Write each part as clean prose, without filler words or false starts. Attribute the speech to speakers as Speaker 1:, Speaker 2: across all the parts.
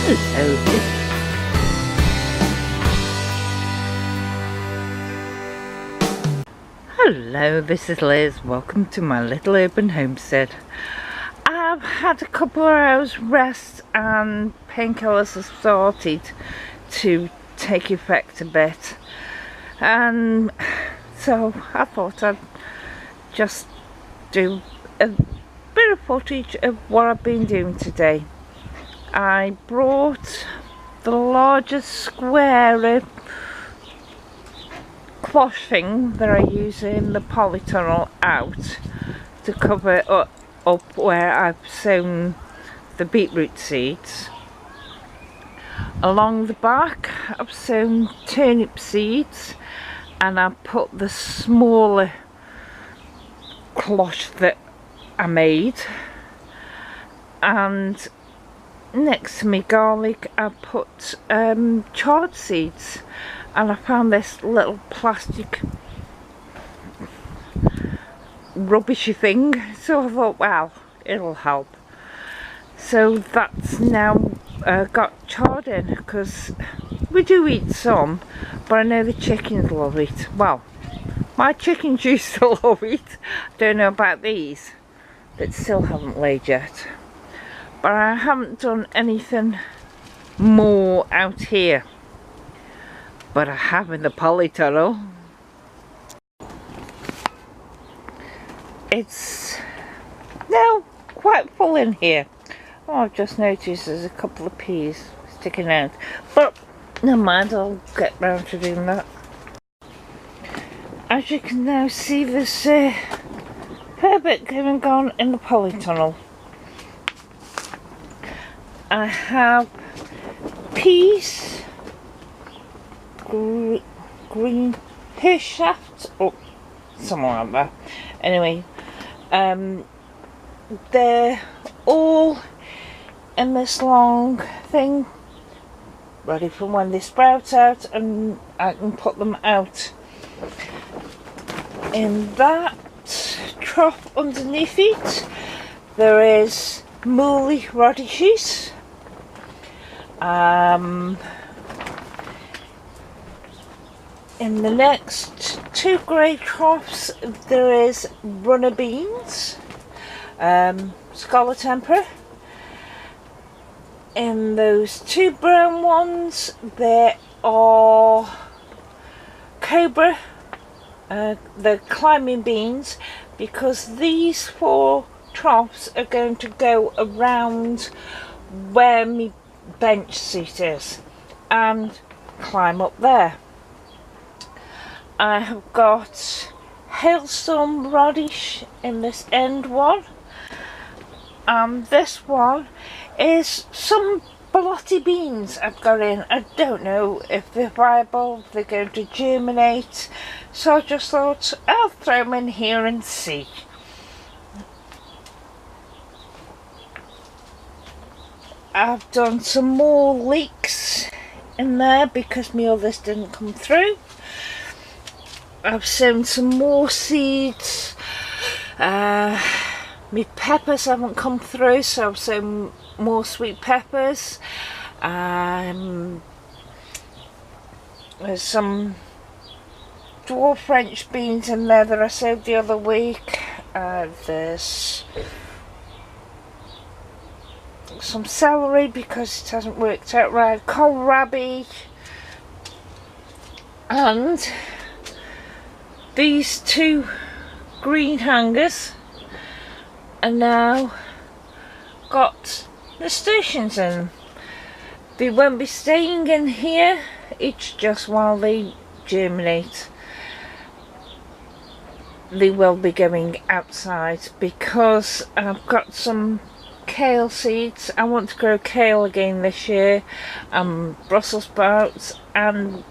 Speaker 1: Hello. Hello, this is Liz. Welcome to my little urban homestead. I've had a couple of hours rest and painkillers have started to take effect a bit, and so I thought I'd just do a bit of footage of what I've been doing today. I brought the largest square cloth thing that I use in the polytunnel out to cover up where I've sown the beetroot seeds. Along the back I've sown turnip seeds, and I put the smaller cloth that I made, and next to me garlic I put chard seeds, and I found this little plastic rubbishy thing, so I thought, well, it'll help. So that's now got chard in, because we do eat some, but I know the chickens love it. Well, my chickens used to love it. Don't know about these that still haven't laid yet. But I haven't done anything more out here, but I have in the polytunnel. It's now quite full in here. Oh, I've just noticed there's a couple of peas sticking out, but never mind, I'll get round to doing that. As you can now see, there's a fair bit going on in the polytunnel. I have peas, green hair shafts, oh, somewhere like that. Anyway, they're all in this long thing, ready for when they sprout out, and I can put them out. In that trough underneath it, there is mooly radishes. In the next two grey troughs there is runner beans, scarlet emperor. In those two brown ones there are cobra, the climbing beans, because these four troughs are going to go around where my bench seat is and climb up there. I have got hailstorm radish in this end one, and this one is some bloody beans I've got in. I don't know if they're viable, if they're going to germinate, so I just thought I'll throw them in here and see. I've done some more leeks in there because my others didn't come through. I've sown some more seeds. My peppers haven't come through, so I've sown more sweet peppers. There's some dwarf French beans in there that I sowed the other week. There's some celery because it hasn't worked out right, kohlrabi, and these two green hangers are now got nasturtiums in them. They won't be staying in here, it's just while they germinate. They will be going outside because I've got some kale seeds. I want to grow kale again this year, Brussels sprouts, and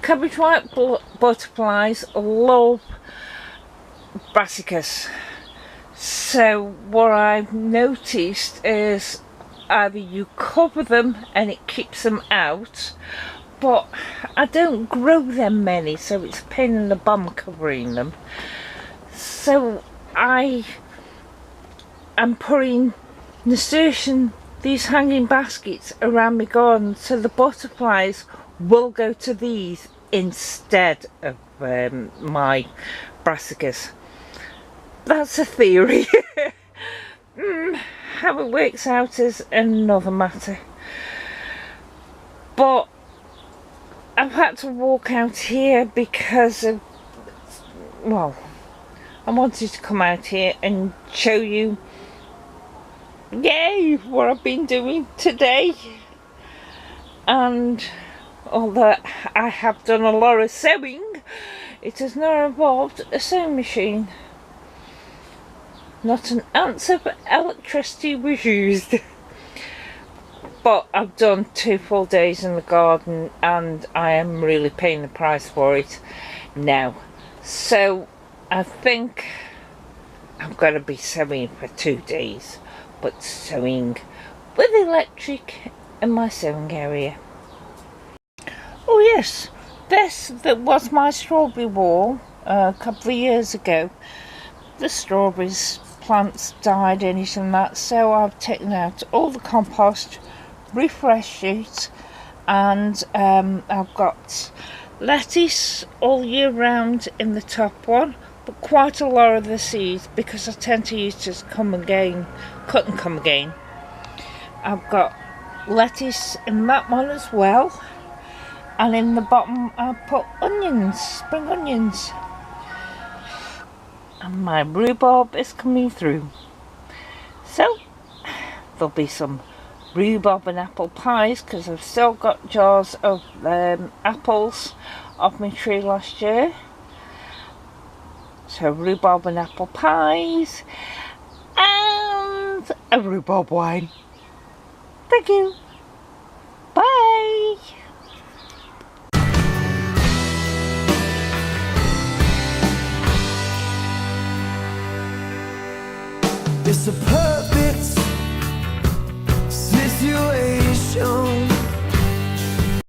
Speaker 1: cabbage white butterflies love brassicas. So what I've noticed is either you cover them and it keeps them out, but I don't grow them many, so it's a pain in the bum covering them. So I am putting nasturtium these hanging baskets around my garden, so the butterflies will go to these instead of my brassicas. That's a theory. How it works out is another matter. But I've had to walk out here because of, well, I wanted to come out here and show you, yay, what I've been doing today. And although I have done a lot of sewing, it has not involved a sewing machine. Not an ounce of electricity was used. But I've done 2 full days in the garden and I am really paying the price for it now. So I think I'm going to be sewing for 2 days, but sewing with electric in my sewing area. Oh yes, that was my strawberry wall a couple of years ago. The strawberries plants died in it and that, so I've taken out all the compost, refreshed it, and I've got lettuce all year round in the top one, but quite a lot of the seeds because I tend to use just cut and come again. I've got lettuce in that one as well, and in the bottom I put onions, spring onions. And my rhubarb is coming through. So there'll be some rhubarb and apple pies because I've still got jars of apples off my tree last year. So rhubarb and apple pies and a rhubarb wine. Thank you. Bye.
Speaker 2: It's a perfect